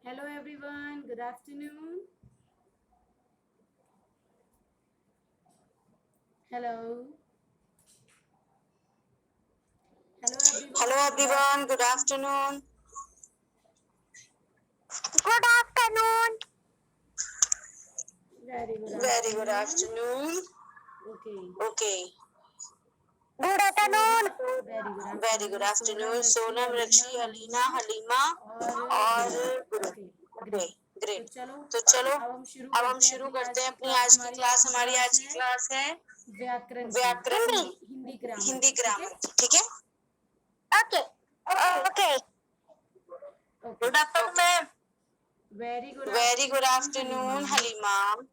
Hello everyone, good afternoon. Hello. Hello Hello everyone, good everyone, good afternoon. afternoon. Good afternoon. Very good Very good afternoon. afternoon. Okay. Okay. Good afternoon. Very good Very good afternoon. afternoon. Sonam, Sonam, Rakshi, Rakshi, Alina, Alina, Halima और और गुरु. गुरु. Okay Okay, great. तो great. चलो तो चलो अब हम शुरू अब हम करते हैं शुरू अपनी करते आज हैं की अपनी क्लास. आज की हमारी आज क्लास. की हमारी क्लास आज की है क्लास है व्याकरण की. व्याकरण की. हिंदी ग्रामर हिंदी की. ठीक है. ग्रामर की. ठीक है. Okay. Okay. Okay. Good afternoon ma'am. Very good Very good afternoon Halima. afternoon, Halima.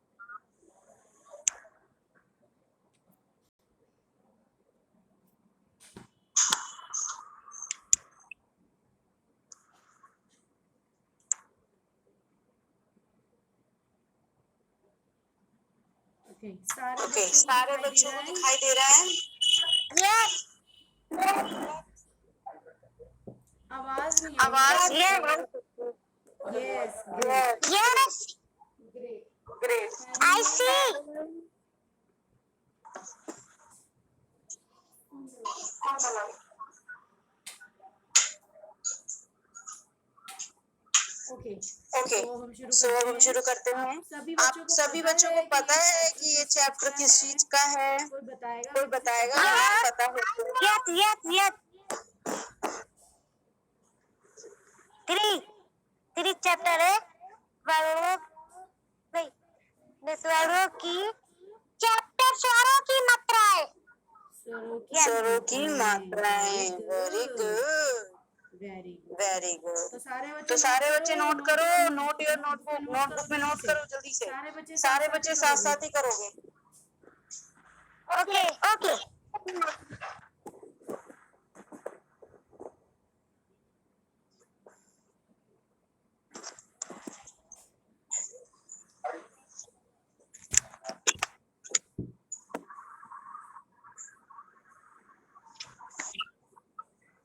Okay सारे ओके, बच्चों को सारे दिखाई दे बच्चों रहा को है. दिखाई दे रहा है. यस. आवाज नहीं आई आवाज है. ये. Yes great. Yes. Great. Great. I see. Okay. Okay, तो हम शुरू सो करते अब हम हैं. शुरू करते हैं. आप सभी आप बच्चों को सभी पता बच्चों को है कि पता ये है चैप्टर कि ये किस चीज चैप्टर का किस है. चीज का है. कोई बताएगा कोई अगर जिसे बताएगा पता है. अगर पता हो. Yes yes yes. Three three chapter है स्वरों. नहीं, स्वरों की. चैप्टर स्वरों की मात्राएं. स्वरों की मात्राएं. Very good. Very good. Very तो गुड. सारे तो बच्चे नोट सारे बच्चे करो. नोट करो. नोट योर नोटबुक में नोटबुक. नोट करो नोटबुक में जल्दी नोट से. करो जल्दी से. सारे बच्चे साथ सारे साथ ही बच्चे साथ करोगे. साथ ही करोगे. Okay okay.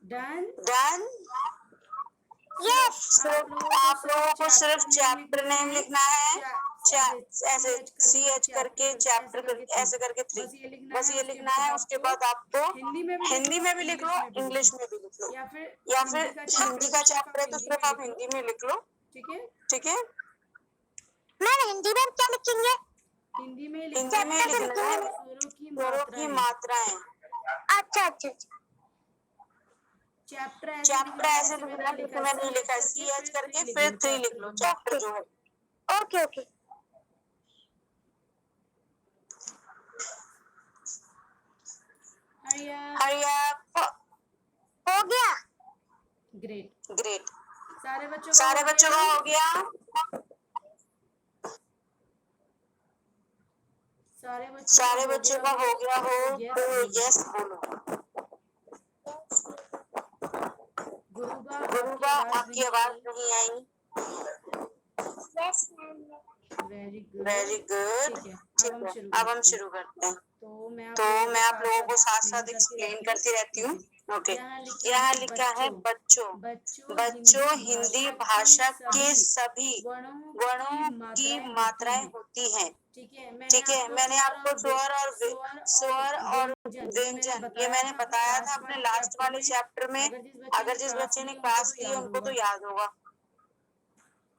Done. Done. Yes. आप लोगों को सिर्फ चैप्टर नेम लिखना है. ऐसे सी एच करके चैप्टर करके ऐसे करके थ्री. बस ये लिखना है. उसके बाद आपको हिंदी में भी लिख हिंदी लो, में भी लिख लो, इंग्लिश में भी लिख इंग्लिश लो. में भी लिख लो. या फिर या फिर हिंदी का चैप्टर हिंदी है का तो सिर्फ चैप्टर आप है तो हिंदी सिर्फ में आप लिख लो. हिंदी में लिख लो. ठीक है. ठीक है. मैम हिंदी में क्या लिखेंगे. हिंदी में हिंदी लिखना में है लिखना है स्वरों की स्वरों की मात्राएं. मात्राएं. अच्छा अच्छा. चैप्टर ऐसे चैप्टर लिखना है ऐसे जैसे मैंने लिखना है लिखा जैसे मैंने लिखा है सी सी एच एच करके करके फिर फिर थ्री थ्री लिख लिख लो लो चैप्टर चैप्टर जो जो है. है. Okay okay. हरिया. हरिया. हो गया. ग्रेट. ग्रेट. सारे बच्चों का सारे हो बच्चों गया. का हो गया. सारे बच्चों का हो गया हो तो तो यस बोलो. गुरुबा आपकी गुरुबा आवाज आपकी नहीं आवाज आई. नहीं आई. Very good. Very good. ठीक है. अब ठीक हम है. शुरू अब हम करते हैं. शुरू करते हैं. तो मैं तो आप लोगों को मैं आप साथ लोगों साथ को साथ साथ एक्सप्लेन एक्सप्लेन करती करती रहती रहती हूँ. हूँ. ओके. यहाँ यहाँ लिखा लिखा है है बच्चों. बच्चों. बच्चों बच्चों हिंदी हिंदी भाषा भाषा के के सभी सभी वर्णों वर्णों की की मात्राएं होती मात्राएं हैं. होती हैं. ठीक है. मैंने ठीक है. आपको मैंने आपको स्वर स्वर और और व्यंजन व्यंजन ये बताया मैंने था अपने बताया था लास्ट अपने वाले लास्ट चैप्टर वाले में. चैप्टर में. अगर जिस बच्चे ने क्लास क्लास की ली है उनको उनको तो तो याद याद होगा. होगा.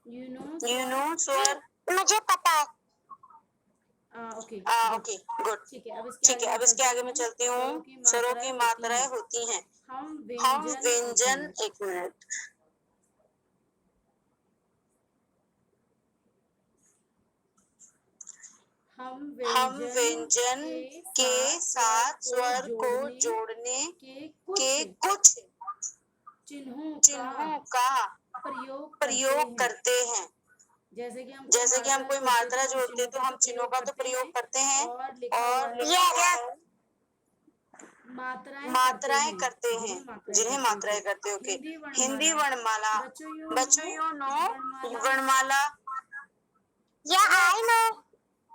यू नो स्वर. स्वर. मुझे पता है. Okay good. Okay good. ठीक है. अब ठीक है. अब इसके आगे मैं चलती हूँ. स्वरों की स्वरों मात्राएं की होती मात्राएं हैं. होती हैं. हम हम व्यंजन एक व्यंजन मिनट. एक मिनट. हम व्यंजन के साथ स्वर को जोड़ने के के कुछ कुछ चिन्हों चिन्हों का प्रयोग प्रयोग करते हैं. जैसे कि जैसे कि हम कोई मात्रा जोड़ते तो हम चिन्हों का तो प्रयोग करते हैं. और लिखा है मात्राएं करते हैं जिन्हें मात्राएं करते. ओके. हिंदी वर्णमाला. बच्चों यू नो वर्णमाला. या आई नो.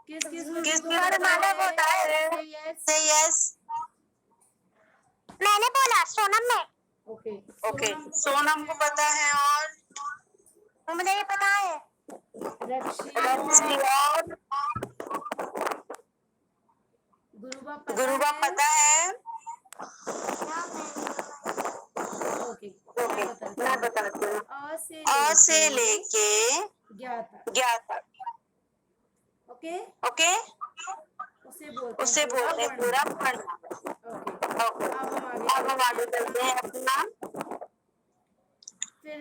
किस किस किस को वर्णमाला को होता है. से यस. मैंने बोला सोनम ने. ओके. ओके. सोनम को पता है. और मुझे ये पता है। रक्षी और गुरुबा पता है। ओके ओके, मैं बताती हूँ। अ से लेके ज्ञा तक। ज्ञा तक। ओके, ओके, उसे बोलते हैं पूरा पढ़ना। ओके, ओके, अब हम आगे चलते हैं अपना। फिर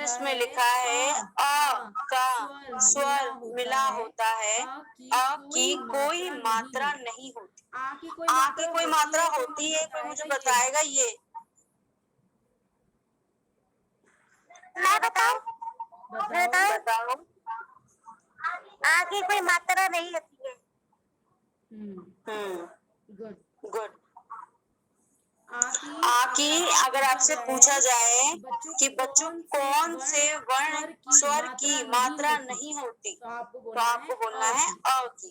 इसमें लिखा है अ का स्वर मिला होता है, अ की कोई मात्रा नहीं होती। आ की कोई मात्रा होती है, कोई मुझे बताएगा ये। मैं बताऊं? बताओ। आ की कोई मात्रा नहीं होती है। गुड। गुड। आ की अगर आपसे पूछा जाए कि बच्चों कौन से वर्ण स्वर की मात्रा नहीं होती, तो तो आपको बोलना है अ की।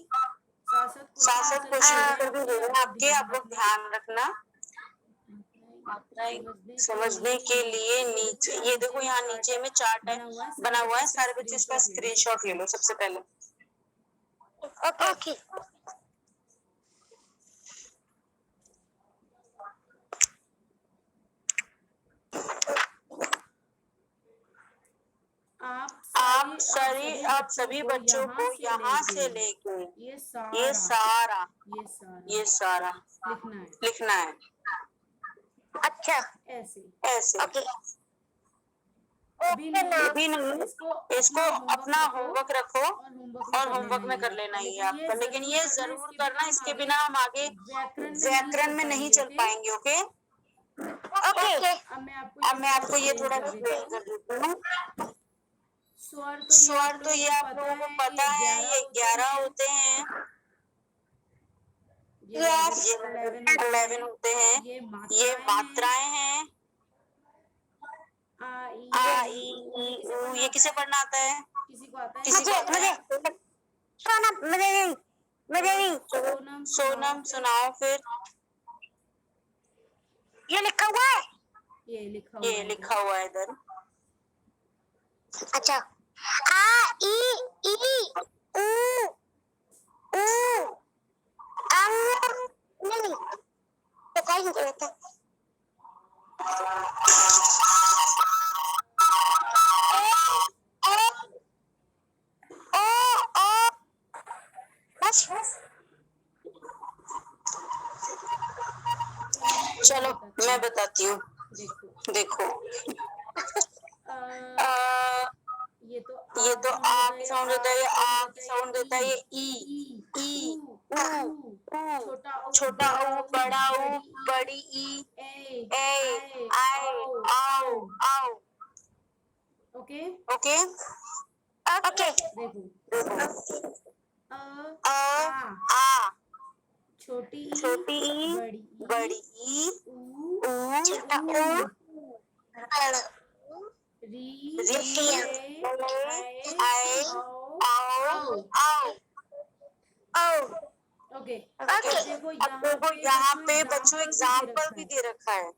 साथ साथ क्वेश्चन भी दे रहे हैं आपके, आप लोग ध्यान रखना। समझने के लिए नीचे ये देखो, यहाँ नीचे में चार्ट है बना हुआ है, सारे बच्चे इसका स्क्रीनशॉट ले लो सबसे पहले। ओके। आप सभी बच्चों को यहाँ से लेके ये सारा लिखना है। अच्छा, ऐसे। ओके। भी नहीं, इसको अपना होमवर्क रखो और होमवर्क में कर लेना ही है आपका, लेकिन ये जरूर करना, इसके बिना हम आगे व्याकरण में नहीं चल पाएंगे। ओके। ओके, अब मैं आपको ये थोड़ा एक्सप्लेन कर देती हूँ। स्वर तो ये आप लोगों को पता है, ये 11 होते हैं, ये 11 होते हैं। ये मात्राएं हैं। आ ई ऊ, ये किसे पढ़ना आता है? किसी को आता है? मुझे नहीं। सोनम सुनाओ फिर। ये लिखा हुआ है, ये लिखा हुआ है इधर। अच्छा, आ ई ऊ ऊ नहीं, तो कहीं नहीं रहता। चलो मैं बताती हूँ। देखो, ये तो आ की साउंड देता है, ये आ की साउंड देता है, ये ई ऊ, छोटा ऊ, बड़ा ऊ, बड़ी ई, ए आई आओ आओ। Okay okay okay. आ छोटी ई, बड़ी ई, ऊ, छोटा ऊ, आए आओ आओ आओ। ओके, अब देखो यहाँ पे बच्चों एग्जाम्पल भी दे रखा है।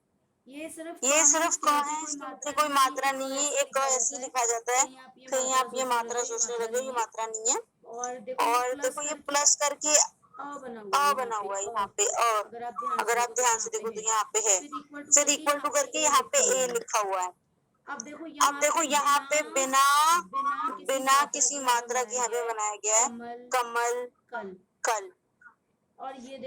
ये सिर्फ क है, इसमें कोई मात्रा नहीं है, एक क ऐसे ही लिखा जाता है। कहीं आप ये मात्रा सोचने लगे, ये मात्रा नहीं है। और देखो ये प्लस करके अ बना हुआ है यहाँ पे, और अगर आप ध्यान से देखो तो यहाँ पे है, फिर इक्वल टू करके यहाँ पे ए लिखा हुआ है। अब देखो यहाँ पे बिना किसी मात्रा के यहाँ पे बनाया गया है कमल कल। और ये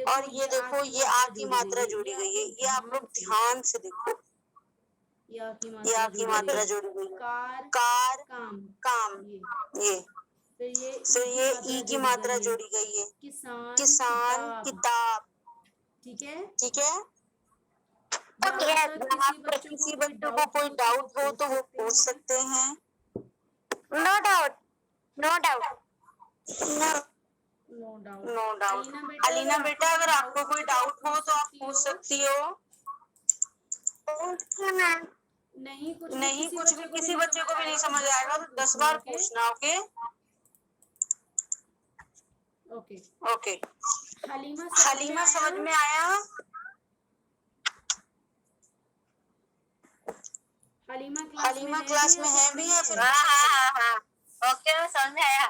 देखो ये आ की मात्रा जोड़ी गई है, ये आप लोग ध्यान से देखो, ये आ की मात्रा जोड़ी गई है। कार काम, ये फिर ये ई की मात्रा जोड़ी गई है। किसान किताब। ठीक है। यहाँ पे किसी बच्चों को कोई डाउट हो तो वो पूछ सकते हैं। No doubt, no doubt, no doubt. Alina बेटा, अगर आपको कोई डाउट हो तो आप पूछ सकती हो। नहीं, कुछ भी किसी बच्चे को भी नहीं समझ आएगा तो 10 बार पूछना। Okay okay. हलीमा समझ में आया? हलीमा क्लास में है भी या फिर? हाँ, हाँ ओके समझ में आया।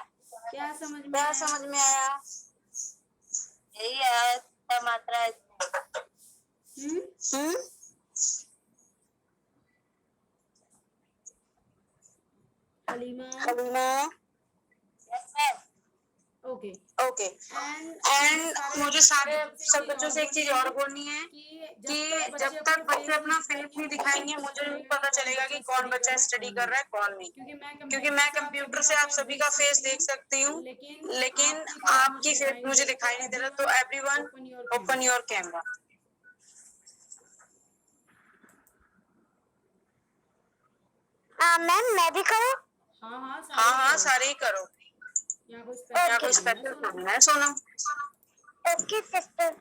क्या समझ में क्या आया? समझ में आया? यही है क्या मात्रा है। Halima. Halima. Okay okay and and मुझे सारे सब बच्चों से एक चीज और बोलनी है कि कि जब तक बच्चे अपना फेस नहीं दिखाएंगे मुझे नहीं पता चलेगा कि कौन बच्चा स्टडी कर रहा है कौन नहीं। क्योंकि मैं कंप्यूटर से आप सभी का फेस देख सकती हूँ लेकिन आपकी फेस मुझे दिखाई नहीं दे रहा। तो everyone open your camera. Ma'am मैं भी करूँ? हाँ सारे ही करो। यहाँ कोई स्पेशल थोड़ी है Sonam. Okay sister.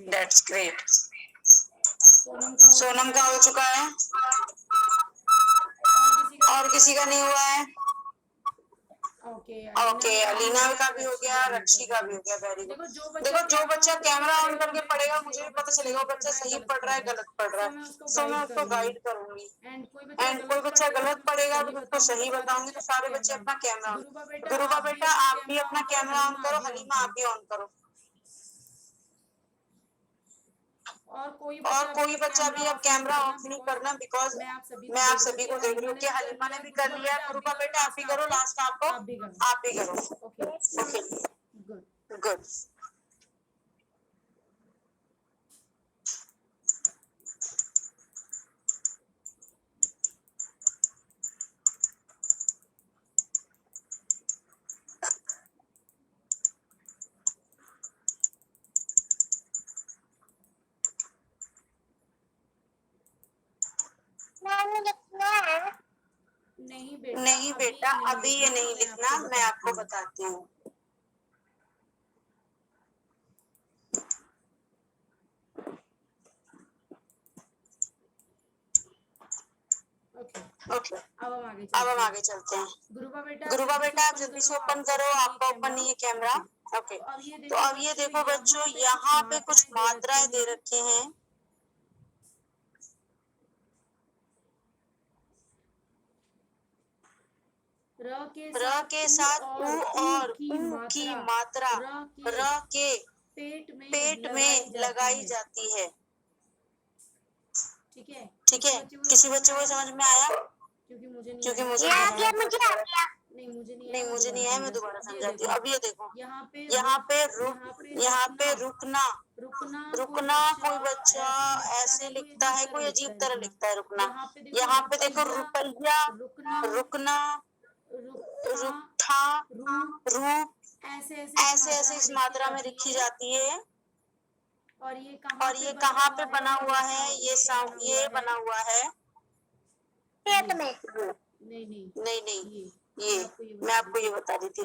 That's great. Sonam का हो चुका है और किसी का नहीं हुआ है। ओके अलीना का भी हो गया, रक्षी का भी हो गया। Very good. देखो जो बच्चा कैमरा ऑन करके पढ़ेगा मुझे भी पता चलेगा वो बच्चा सही पढ़ रहा है गलत पढ़ रहा है। सो मैं उसको गाइड करूंगी एंड कोई बच्चा गलत पढ़ेगा तो उसको सही बताऊंगी। तो सारे बच्चे अपना कैमरा ऑन। गुरुबा बेटा आप भी अपना कैमरा ऑन करो, हलीमा आप भी ऑन करो। और कोई बच्चा भी अब कैमरा ऑफ नहीं करना बिकॉज मैं आप सभी को देख रही हूँ कि हलीमा ने भी कर लिया। गुरुबा बेटा आप भी करो, लास्ट आपको आप भी करो। Okay good. नहीं बेटा अभी ये नहीं लिखना, मैं आपको बताती हूँ। ओके अब हम आगे चलते हैं। गुरुबा बेटा आप जल्दी से ओपन करो, आपका ओपन नहीं है कैमरा। ओके तो अब ये देखो बच्चों यहाँ पे कुछ मात्राएं दे रखे हैं। र के साथ उ और ऊ की मात्रा र के पेट में लगाई जाती है। ठीक है किसी बच्चे को समझ में आया? क्योंकि मुझे नहीं आ गया। नहीं मुझे नहीं आया, मैं दोबारा समझाती हूँ। अब ये देखो यहाँ पे रुकना रुकना कोई बच्चा ऐसे लिखता है, कोई अजीब तरह लिखता है रुकना। यहाँ पे देखो रुपया, रुकना, रुकठा, रूप ऐसे ऐसे इस मात्रा में लिखी जाती है। और ये कहाँ पे बना हुआ है? ये बना हुआ है पेट में। नहीं ये मैं आपको ये बता रही थी।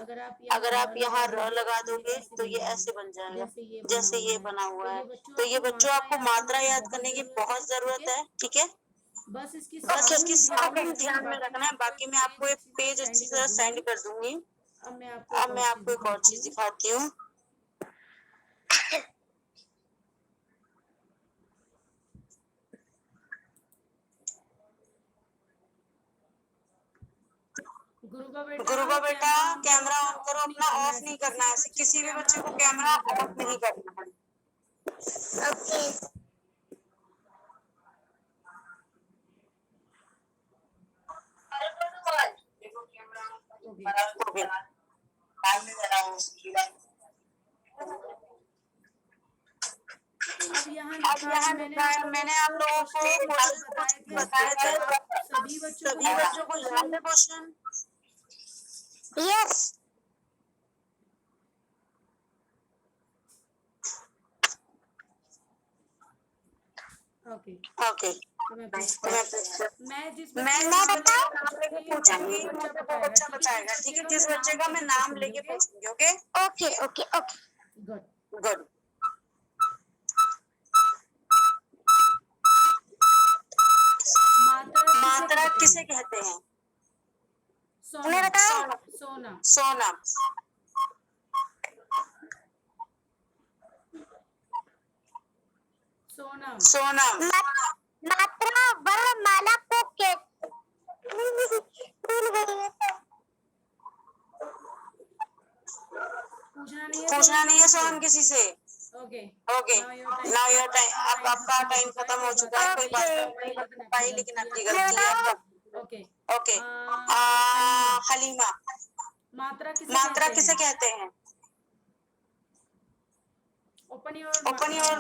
अगर आप यहाँ र लगा दोगे तो ये ऐसे बन जाएगा जैसे ये बना हुआ है। तो ये बच्चों आपको मात्रा याद करने की बहुत जरूरत है। ठीक है बस इसकी साउंड ध्यान में रखना है। बाकी मैं आपको एक पेज अच्छी तरह सेंड कर दूंगी। अब मैं आपको एक और चीज दिखाती हूँ। गुरुबा बेटा कैमरा ऑन करो, अपना ऑफ नहीं करना है। किसी भी बच्चे को कैमरा ऑफ नहीं करना है। ओके अब यहाँ लिखा है, मैंने आप लोगों को क्वेश्चन बताए थे। सभी बच्चों को याद है क्वेश्चन? यस ओके मैं बताऊं पूछूंगी, मुझे वो बच्चा बताएगा। ठीक है जिस बच्चे का मैं नाम लेके पूछूंगी। Okay okay okay okay good. मात्रा किसे कहते हैं? मैं बताऊं? सोना। सोनम। सोनम। मात्रा वर्णमाला को पूछना नहीं है सोनम किसी से। Okay okay now your time, अब आपका टाइम खत्म हो चुका है। कोई बात नहीं पाई, लेकिन आपकी गलती है। Okay okay Halima. हलीमा। मात्रा मात्रा किसे किसे कहते कहते हैं? हैं? Open your open your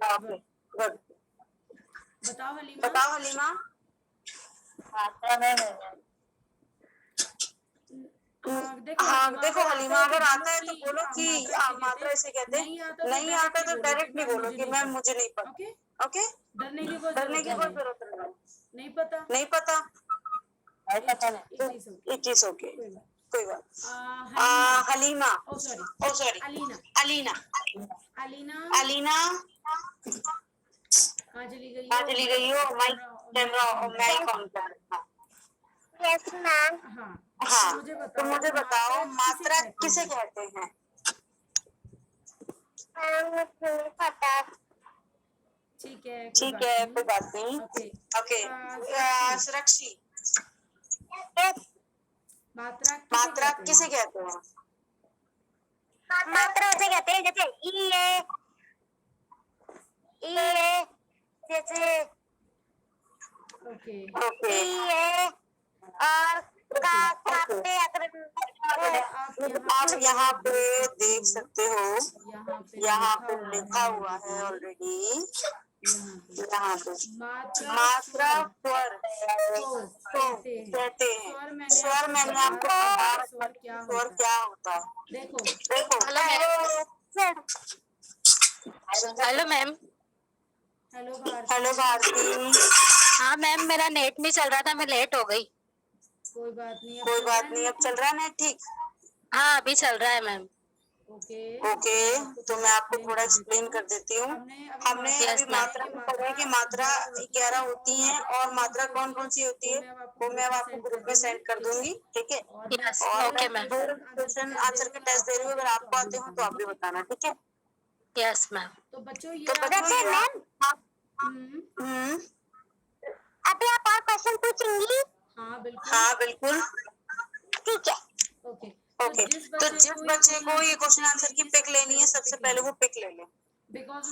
okay good. बताओ हलीमा। बताओ हलीमा। हाँ देखो हलीमा, अगर आता है तो बोलो कि मात्रा इसे कहते हैं। नहीं आता तो डायरेक्टली बोलो कि मैम मुझे नहीं पता। ओके ओके डरने की कोई डरने की कोई जरूरत जरूरत नहीं है। नहीं पता। नहीं पता इट इट इज ओके, कोई बात। हलीमा। हलीमा। ओ सॉरी ओ सॉरी अलीना। अलीना। अलीना अलीना कहाँ चली गई कहाँ हो? चली गई हो? माइक कैमरा और माइक ऑन कर। Yes ma'am. हाँ हाँ तो मुझे बताओ मात्रा किसे कहते हैं? मुझे नहीं पता। ठीक है ठीक है कोई बात नहीं। Okay okay Surakshi. मात्रा किसे कहते हैं? मात्रा उसे कहते हैं जैसे ई है, जैसे ओके ओके ई है और का पे अगर आप यहाँ पे देख सकते हो, यहाँ पे लिखा लिखा हुआ है ऑलरेडी। यहाँ पे मात्रा मात्रा स्वर कहते हैं। स्वर मैंने आपको कहा स्वर क्या होता है। देखो देखो हेलो मैम। हेलो भारती। हाँ मैम, मेरा नेट नहीं चल रहा था, मैं लेट हो गई। कोई बात नहीं अब चल रहा है ना ठीक। हाँ अभी चल रहा है मैम। ओके तो मैं आपको थोड़ा एक्सप्लेन कर देती हूँ। हमने अभी मात्रा में पढ़ा कि मात्रा 11 होती हैं और मात्रा कौन कौन सी होती है वो मैं अब आपको ग्रुप में सेंड कर दूंगी, ठीक है। यस और ओके मैम। मैं क्वेश्चन आंसर के टेस्ट दे रही हूँ, अगर आपको आते हो तो आप भी बताना, ठीक है। Yes ma'am. तो बच्चों मैम अभी आप और क्वेश्चन पूछेंगी? हाँ बिल्कुल ठीक है। ओके ओके तो जिस बच्चे को ये क्वेश्चन आंसर की पिक लेनी है सबसे पहले वो पिक ले ले। बिकॉज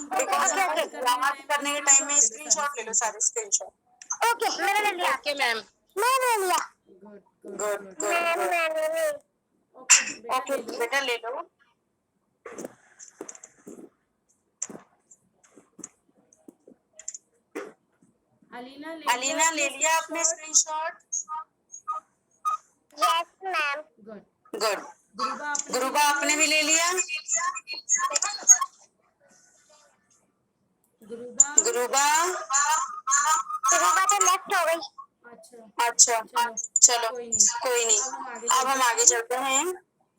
याद करने के टाइम में स्क्रीनशॉट ले लो, सारे स्क्रीनशॉट। ओके मैंने ले लिया। ओके मैम मैंने ले लिया। गुड ओके बेटा ले लो। अलीना ले लिया आपने स्क्रीनशॉट? Yes ma'am. गुड गुरुबा आपने भी ले लिया? गुरुबा तो लेफ्ट हो गई। अच्छा चलो कोई नहीं, अब हम आगे चलते हैं।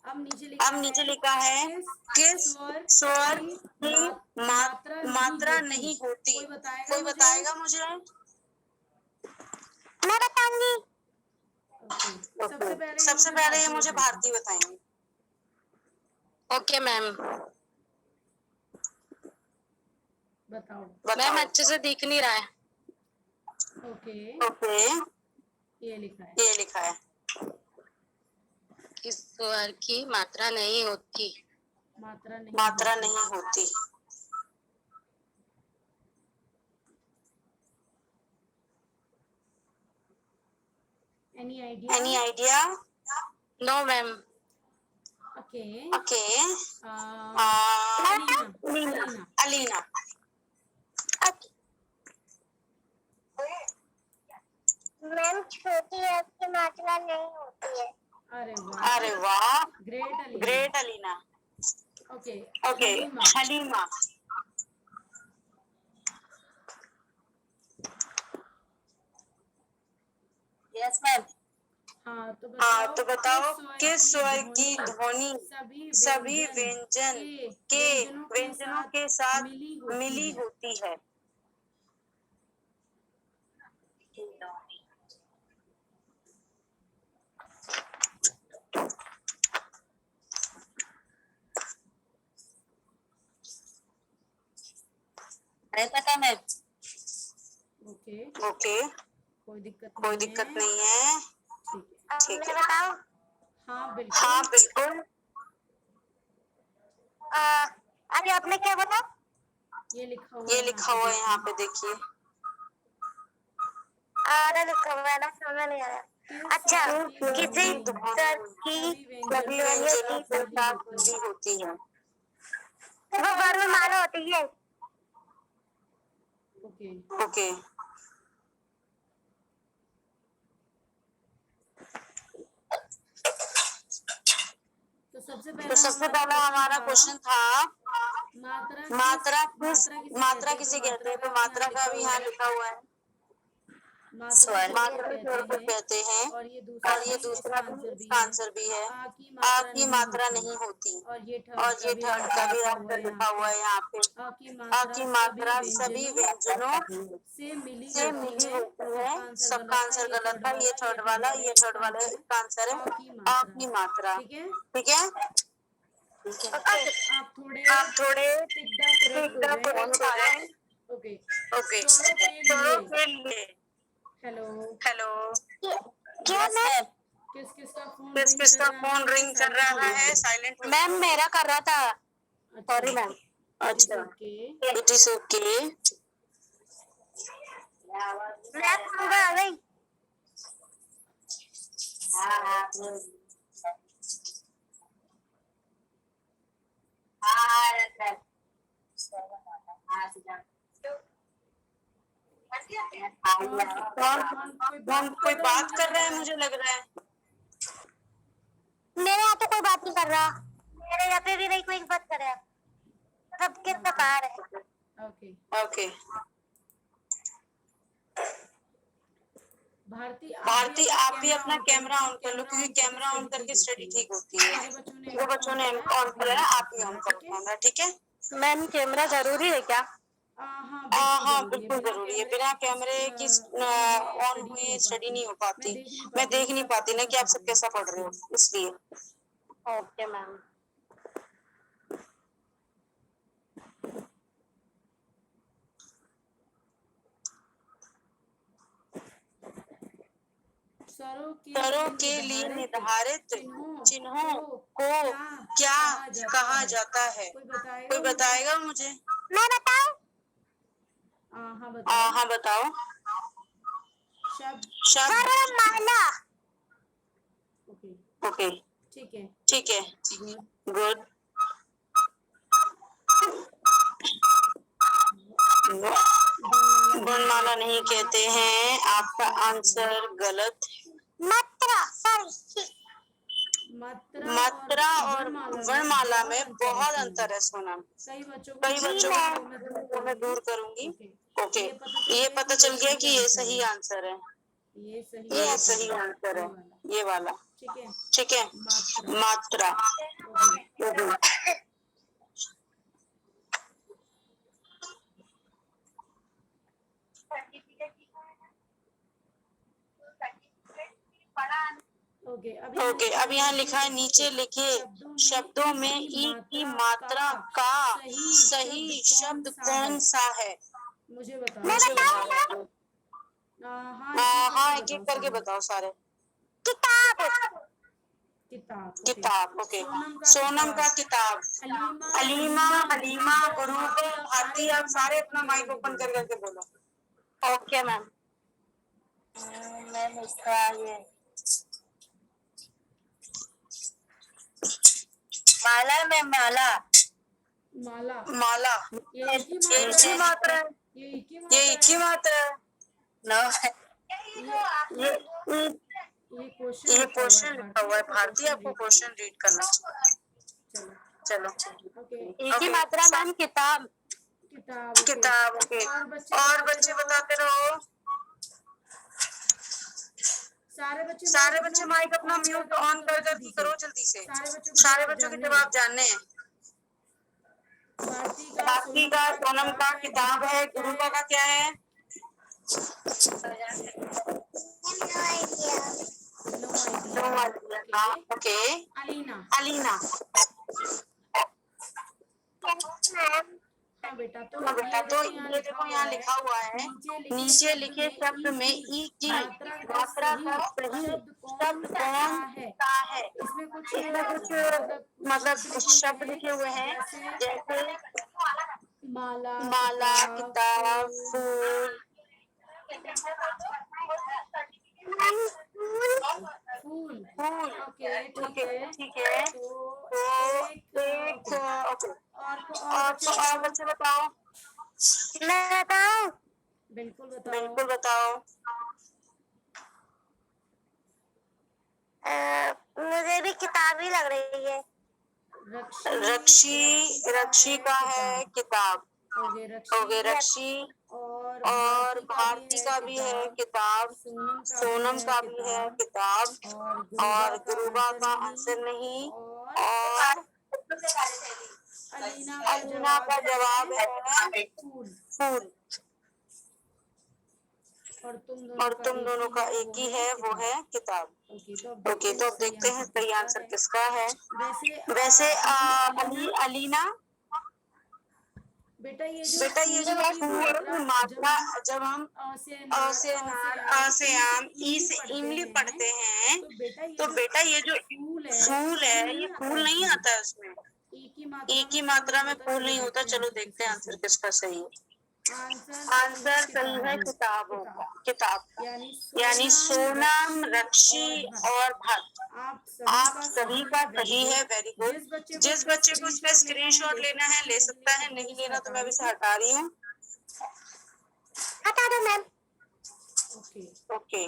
अब नीचे लिखा है किस स्वर की मात्रा नहीं होती। कोई बताएगा मुझे? मैं बताऊंगी। सबसे पहले ये मुझे भारती बताएंगे। Okay ma'am. बताओ मैम अच्छे से दिख नहीं रहा है। ओके ये लिखा है किस स्वर की मात्रा नहीं होती। मात्रा नहीं होती। Any idea? No ma'am. Okay Alina. Ma'am छोटी है की मात्रा नहीं होती है। अरे वाह great Alina. Okay Halima. Yes ma'am. हाँ तो बताओ किस स्वर की ध्वनि सभी व्यंजन के व्यंजनों के साथ मिली होती है। नहीं पता मैम। ओके, ओके, कोई दिक्कत कोई दिक्कत नहीं है। ठीक है। ठीक मैं है। बताऊं? हाँ बिल्कुल। हाँ बिल्कुल। अभी आपने क्या बोला? ये लिखा हुआ ये है लिखा हुआ है यहाँ देखिए। पे देखिए। आधा लिखा हुआ है ना, समझ नहीं आ रहा। अच्छा, किसी तरह की सभी व्यंजनों व्यंजनों के साथ पूरी होती है। वो वर्णमाला होती है। ओके, ओके, तो सबसे तो सबसे पहला हमारा क्वेश्चन था मात्रा मात्रा किसे कहते हैं? तो मात्रा का भी यहाँ लिखा हुआ है। मात्रा मात्रा स्वर को कहते हैं। और ये और ये दूसरा भी इसका आंसर भी है। आ की मात्रा नहीं होती। और ये और ये थर्ड का भी आंसर लिखा हुआ है यहाँ पे। आ की मात्रा सभी व्यंजनों से मिली से मिली होती है। सबका आंसर गलत था। ये थर्ड वाला इसका आंसर है आ की मात्रा। ठीक है। ठीक है। आप थोड़े एकदम करेक्ट हो जाए। ओके, ओके, स्वरों के के लिए हेलो, हेलो। क्या मैम? किस किस का फोन किसका फोन रिंग कर रहा है? साइलेंट। मैम मेरा कर रहा था। Sorry ma'am. अच्छा, ओके, इट इज ओके। मैं सुबह आ गई। कौन कोई बात कर रहा है? मुझे लग रहा है मेरे यहाँ तो कोई बात नहीं कर रहा। मेरे यहाँ पे भी नहीं कोई बात कर रहा है। सब कितना बाहर है। ओके। ओके। भारती आप भी अपना कैमरा ऑन कर लो, क्योंकि कैमरा ऑन करके स्टडी ठीक होती है। जो बच्चों ने ऑन किया है आप भी ऑन करो कैमरा। ठीक है मैम, कैमरा जरूरी है क्या? हाँ बिल्कुल जरूरी है। बिना कैमरे की ऑन हुए स्टडी नहीं हो पाती। मैं देख नहीं पाती ना कि आप सब कैसा पढ़ रहे हो, इसलिए। Okay ma'am. स्वरों के लिए निर्धारित चिन्हों को क्या कहा जाता है? कोई बताएगा मुझे? मैं बताऊं? हाँ बताओ। शब्द। वर्णमाला। ओके, ठीक है, ठीक है, गुड। वर्णमाला नहीं कहते हैं। आपका आंसर गलत। मात्रा, सॉरी। मात्रा और वर्णमाला में बहुत अंतर है सोनम। कई बच्चों को मैं दूर करूंगी। ओके, ये पता चल गया कि ये सही आंसर है। ये सही आंसर है, ये वाला। ठीक है, मात्रा। ओके, अब यहाँ लिखा है, नीचे लिखे शब्दों में ई की मात्रा का सही शब्द कौन सा है? मुझे बताओ। हाँ एक एक करके बताओ सारे। किताब। किताब। ओके, सोनम का किताब। हलीमा, गुरूब, भारती, आप सारे अपना माइक ओपन कर करके बोलो। Okay ma'am. मैम इसका ये माला में माला ये एक ही मात्रा है। ये एक ही मात्रा है। नो, ये क्वेश्चन लिखा हुआ है। भारती, आपको क्वेश्चन रीड करना चाहिए। चलो, एक ही मात्रा मैम। किताब। ओके, और बच्चे बताते रहो। सारे बच्चे माइक अपना म्यूट ऑन कर करके करो जल्दी से। सारे बच्चों के जवाब जानने हैं। भारती का, सोनम का किताब है। गुरुपा का क्या है? ओके, अलीना। बेटा, तो ये देखो यहाँ लिखा हुआ है, नीचे लिखे शब्द में ई की मात्रा मात्रा का सही शब्द शब्द कौन कौन सा है। इसमें कुछ मतलब कुछ शब्द लिखे हुए हैं, जैसे माला, माला, किताब, फूल, फूल। फूल। ओके, ठीक है। ठीक है, तो तो एक ओके। और और बच्चे बताओ। मैं बताऊं? बिल्कुल बताओ। बिल्कुल बताओ। मुझे भी किताब ही लग रही है। रक्षी का है किताब। हो गए हो गए रक्षी। रक्षी। और भारती का भी है किताब। सोनम का भी है किताब। और गुरुबा का आंसर नहीं। और अलीना का जवाब है फूल। और तुम दोनों का एक ही है, वो है किताब। ओके, तो अब देखते हैं सही आंसर किसका है। वैसे अलीना बेटा ये जो फूल की मात्रा जब हम अ से आम, ई से इमली पढ़ते हैं, तो बेटा ये जो फूल है, ये फूल नहीं आता है उसमें। ई की मात्रा में फूल नहीं होता। चलो देखते हैं आंसर किसका सही है। आंसर सही है किताबों का। किताब यानी सोनम, रक्षी और भट्ट। आप सभी का सही है, वेरी गुड। जिस बच्चे को इसमें स्क्रीनशॉट लेना है ले सकता है, नहीं लेना तो मैं अभी से हटा रही हूँ। हटा दो मैम। ओके।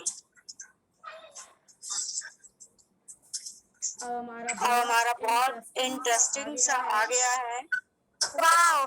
हमारा बहुत इंटरेस्टिंग सा आ गया है। वाओ।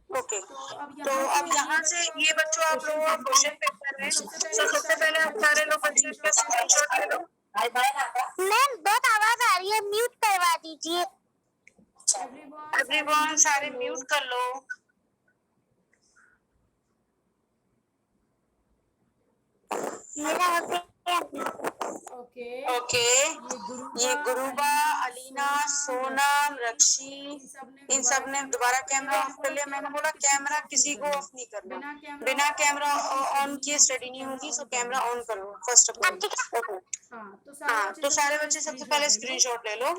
ओके, तो अब यहाँ से ये बच्चों आप लोगों का क्वेश्चन पेपर है, तो सबसे पहले आप सारे लोग बच्चे इसका स्क्रीनशॉट ले लो। मैम बहुत आवाज आ रही है, म्यूट करवा दीजिए। एवरीवन सारे म्यूट कर लो। मेरा ओके, ये गुरुबा, अलीना, सोनम, रक्षी, इन सब ने दोबारा कैमरा ऑफ कर लिया। मैंने बोला कैमरा किसी को ऑफ नहीं करना, बिना कैमरा ऑन किए स्टडी नहीं होगी, सो कैमरा ऑन करो फर्स्ट ऑफ ऑल। ओके, हाँ, तो सारे बच्चे सबसे पहले स्क्रीनशॉट ले लो।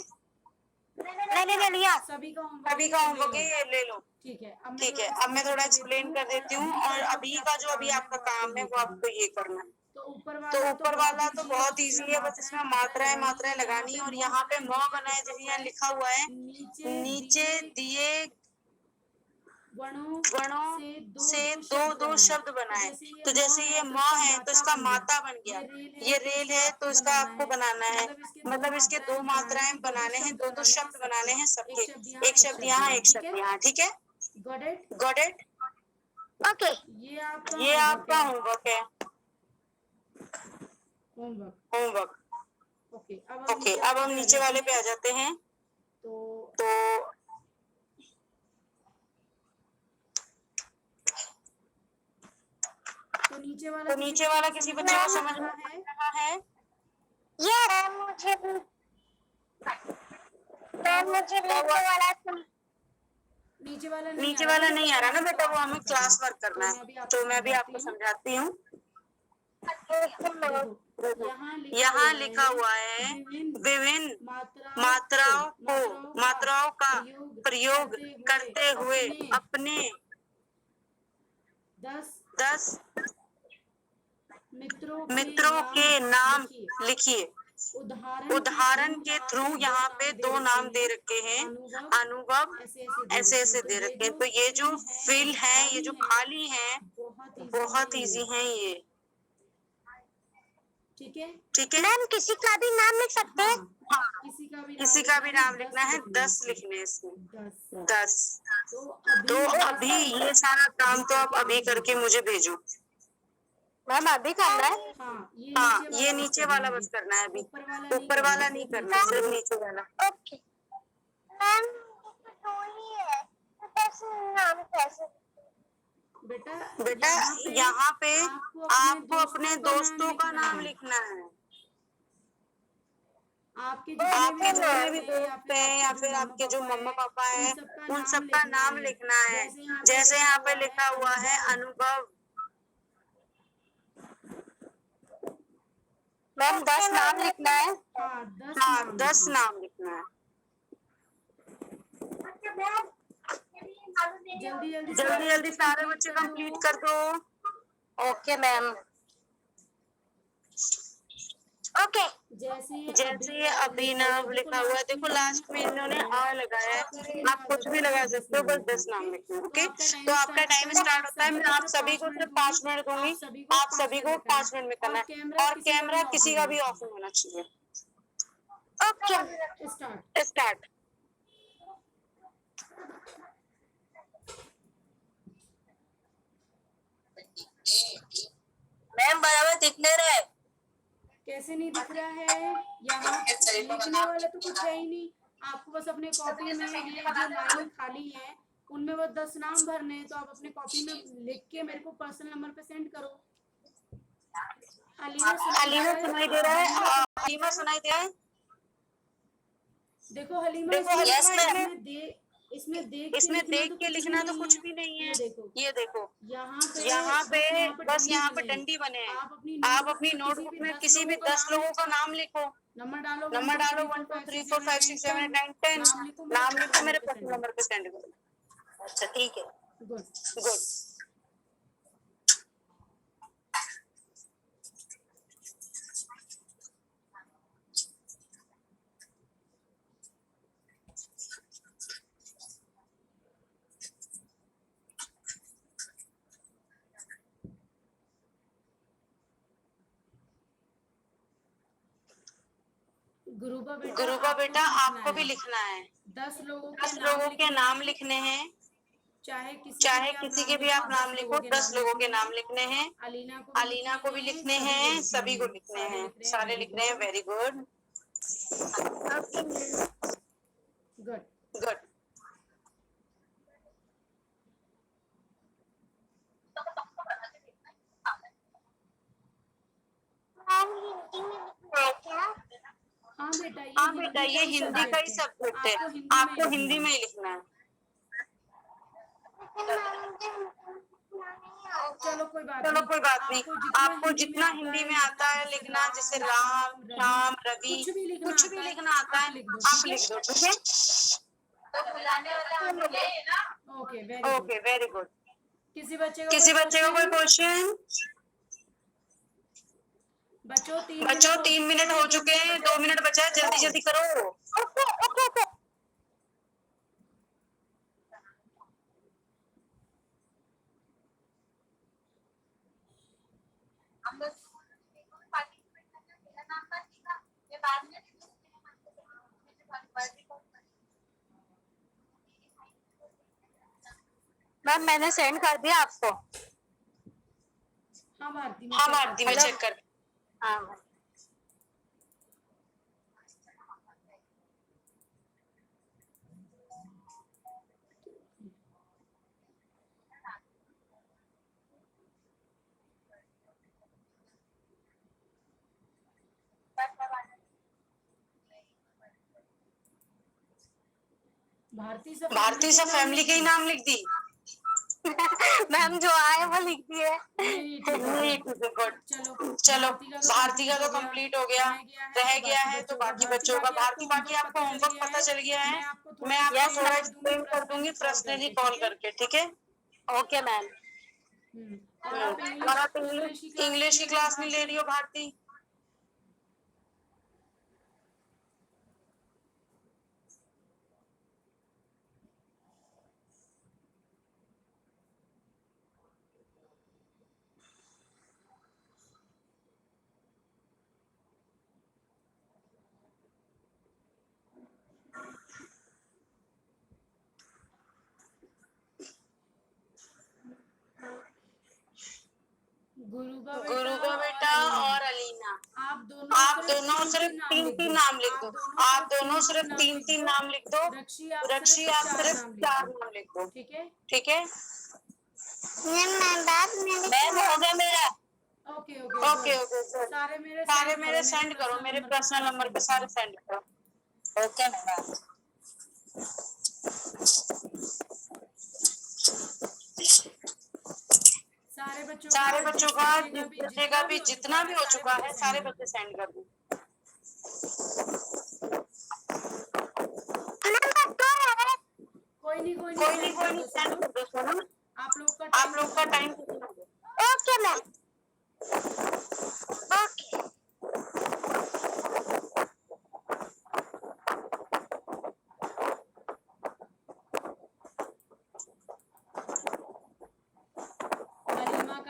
मैंने ले लिया। सभी का होमवर्क ये ले लो। ठीक है, अब मैं थोड़ा एक्सप्लेन कर देती हूँ। और अभी का जो अभी आपका काम है वो आपको ये करना है। तो ऊपर वाला तो बहुत इजी है, बस इसमें मात्राएं लगानी है। और यहाँ पे म बनाए जैसे यहाँ लिखा हुआ है, नीचे दिए गणों से दो शब्द बनाए। तो जैसे ये म है तो इसका माता बन गया, ये रेल है तो इसका आपको बनाना है। मतलब इसके दो मात्राएं बनाने हैं, दो शब्द बनाने हैं सबके, एक शब्द यहाँ एक शब्द यहाँ। ठीक है, गॉट इट। ओके, ये आपका होमवर्क है। होमवर्क। ओके, अब हम नीचे वाले पे आ जाते हैं। तो नीचे वाला किसी बच्चे को समझ में आ रहा है? ये मुझे नीचे वाला नहीं आ रहा ना बेटा, वो हमें क्लास वर्क करना है। तो मैं भी आपको समझाती हूँ। यहाँ लिखा हुआ है, विभिन्न मात्राओं का प्रयोग करते हुए अपने 10 मित्रों के नाम लिखिए। उदाहरण के थ्रू यहाँ पे 2 नाम दे रखे हैं, अनुभव ऐसे दे रखे हैं। तो ये जो फिल है, ये जो खाली है, बहुत इजी है ये। ठीक है। ठीक है। मैम किसी का भी नाम लिख सकते हैं? हाँ, हाँ, किसी का भी नाम लिखना है, 10 इसमें। लिखने हैं इसमें। 10। 10। तो तो अभी अभी ये सारा काम तो आप अभी करके मुझे भेजो। मैम अभी करना है? हाँ, हाँ, ये बस नीचे करना वाला है बस करना है अभी। ऊपर वाला ऊपर वाला नहीं नहीं करना, सिर्फ नीचे वाला। ओके मैम, तो दो ही है तो 10 नाम कैसे? बेटा बेटा यहाँ पे आपको अपने दोस्तों का नाम है। लिखना है। आपके आपके जितने भी हैं दोस्त हैं या फिर आपके जो मम्मा पापा हैं, उन नाम सबका नाम लिखना है। जैसे यहाँ पे लिखा हुआ है अनुभव। मैम 10 नाम लिखना है? हाँ, 10 हाँ, 10 नाम लिखना है। जल्दी जल्दी जल्दी जल्दी सारे बच्चे कंप्लीट कर दो। Okay ma'am. ओके जैसे ये अभिनव लिखा हुआ है, देखो लास्ट में इन्होंने आ लगाया है। आप कुछ भी लगा सकते हो, बस 10 नाम लिखना है। ओके, तो आपका टाइम स्टार्ट होता है। मैं आप सभी को सिर्फ 5 मिनट दूंगी। आप सभी को 5 मिनट में करना है, और कैमरा किसी का भी ऑफ नहीं होना चाहिए। Okay start. मैम बराबर दिख नहीं रहा है। कैसे नहीं दिख रहा है? यहाँ लिखने वाला तो कुछ है ही नहीं। आपको बस अपने कॉपी में ये जो लाइन खाली है उनमें वो 10 नाम भरने हैं। तो आप अपने कॉपी में लिख के मेरे को पर्सनल नंबर पे सेंड करो। अलीमा सुनाई दे रहा है? अलीमा सुनाई दे रहा है? देखो हलीमा, इसमें देख के लिखना तो कुछ भी नहीं है। ये देखो यहाँ पे बस यहाँ पे डंडी बने हैं। आप अपनी नोटबुक में किसी भी 10 लोगों का नाम लिखो। नंबर डालो 1 2 3 4 5 6 7 8 9 10। नाम लिखो, मेरे पर्सनल नंबर पे सेंड करो। अच्छा ठीक है। गुड। गुरु का बेटा आपको भी लिखना है। 10 लोगों 10 लोगों के नाम लिखने हैं। चाहे किसी के भी आप नाम लिखो, 10 लोगों के नाम लिखने हैं। अलीना को भी लिखने हैं, सभी को लिखने हैं, सारे लिख रहे हैं। Very good. Good. Ma'am Hindi में लिखना है क्या? हाँ बेटा, ये हिंदी का ही सब्जेक्ट है, आपको हिंदी में ही लिखना है। चलो कोई बात नहीं। आपको जितना हिंदी में आता है लिखना, जैसे राम, श्याम, रवि, कुछ भी लिखना आता है आप लिख दो। ठीक है, ओके वेरी गुड। किसी बच्चे का कोई क्वेश्चन? बच्चों 3 मिनट हो चुके हैं, 2 मिनट बचा है, जल्दी जल्दी करो। मैम मैंने सेंड कर दिया आपको। हाँ भारती में चेक कर। हाँ भारती से फैमिली के ही नाम लिख दी। मैम जो आए वो लिख दिए। गुड। चलो भारती का तो कंप्लीट हो गया, रह गया है तो बाकी बच्चों का। बाकी आपको होमवर्क पता चल गया है। मैं आपको थोड़ा एक्सप्लेन कर दूंगी पर्सनली कॉल करके। ठीक है, ओके मैम। और आप इंग्लिश की क्लास नहीं ले रही हो भारती? गुरु का बेटा और अलीना। आप आप दोनों सिर्फ तीन नाम लिख दो। आप दोनों सिर्फ तीन नाम लिख दो। रक्षी रक्षी आप सिर्फ 4 नाम लिख दो। ठीक है। ठीक है मैम बाद में मैम, हो गया मेरा। ओके ओके ओके सर, सारे मेरे सेंड करो, मेरे पर्सनल नंबर पे सारे सेंड करो। Okay ma'am. सारे बच्चों का बच्चे भी जितना भी हो चुका है सारे बच्चे सेंड कर दो। कोई कोई नहीं सेंड कर दो सोनम। आप लोग का टाइम कितना हो गया? ओके मैम ओके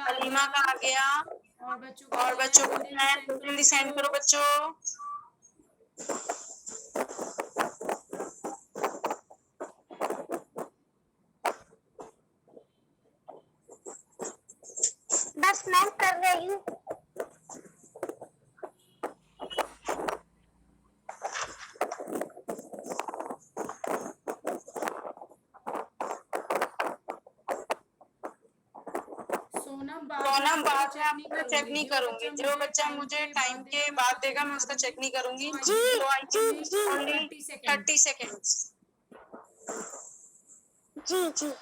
अलीमा का आ गया। और बच्चों को जल्दी सेंड करो बच्चों। बस मैम कर रही हूँ। सोनम बाद में आपको चेक नहीं करूंगी। जो बच्चा मुझे टाइम के बाद देगा मैं उसका चेक नहीं करूंगी। जी, तो आई थिंक जी, ओनली 30 सेकेंड्स। जी जी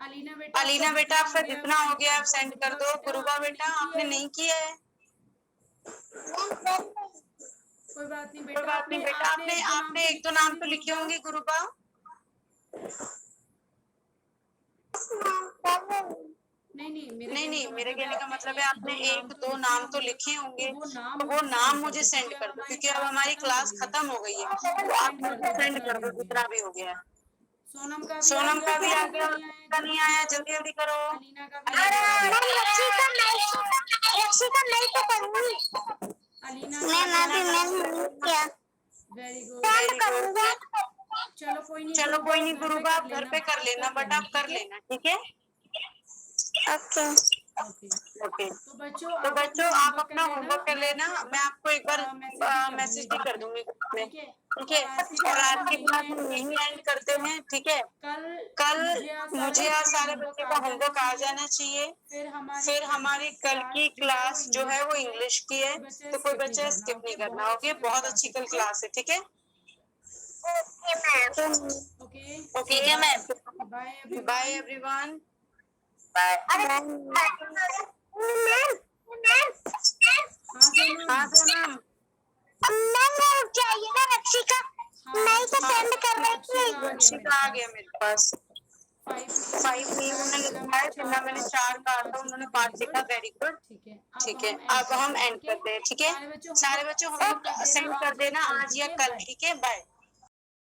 अलीना बेटा आपका जितना हो गया आप सेंड कर दो। गुरुबा बेटा आपने नहीं किया है। कोई बात नहीं कोई बात नहीं बेटा, आपने एक दो नाम तो लिखे होंगे गुरुबा। नहीं, मेरे कहने का मतलब है आपने एक दो नाम तो लिखे होंगे, तो वो नाम मुझे सेंड कर दो, क्योंकि अब हमारी क्लास खत्म हो गई है। तो आप मुझे सेंड कर दो जितना भी हो गया। सोनम का भी आ गया, उसका नहीं आया, जल्दी जल्दी करो। अलीना का भी आ गया। मैम रक्षिका मैं तो करूँगी। अलीना मैम अभी मैम क्या वेरी गुड। सेंड करूँगा। चलो कोई नहीं गुरुबा आप घर पे कर लेना, बट आप कर लेना, ठीक है। ओके ओके तो बच्चों आप अपना होमवर्क कर लेना। मैं आपको एक बार मैसेज भी कर दूंगी, ठीक है। ठीक है। और आज की क्लास हम यहीं एंड करते हैं, ठीक है। कल मुझे आज सारे बच्चे का होमवर्क आ जाना चाहिए। फिर हमारी कल की क्लास जो है वो इंग्लिश की है, तो कोई बच्चा स्किप नहीं करना। ओके, बहुत अच्छी कल क्लास है, ठीक है। Okay ma'am bye everyone. अरे मैम हाँ सोनम, मैम चाहिए ना रक्षिका नहीं तो सेंड कर रही थी। रक्षिका आ गया मेरे पास। 5 नहीं उन्होंने लिखा है, फिर ना मैंने 4 कहा था, उन्होंने 5 लिखा। वेरी गुड, ठीक है। अब हम एंड करते हैं, ठीक है। सारे बच्चों होमवर्क सेंड कर देना आज या कल, ठीक है। बाय।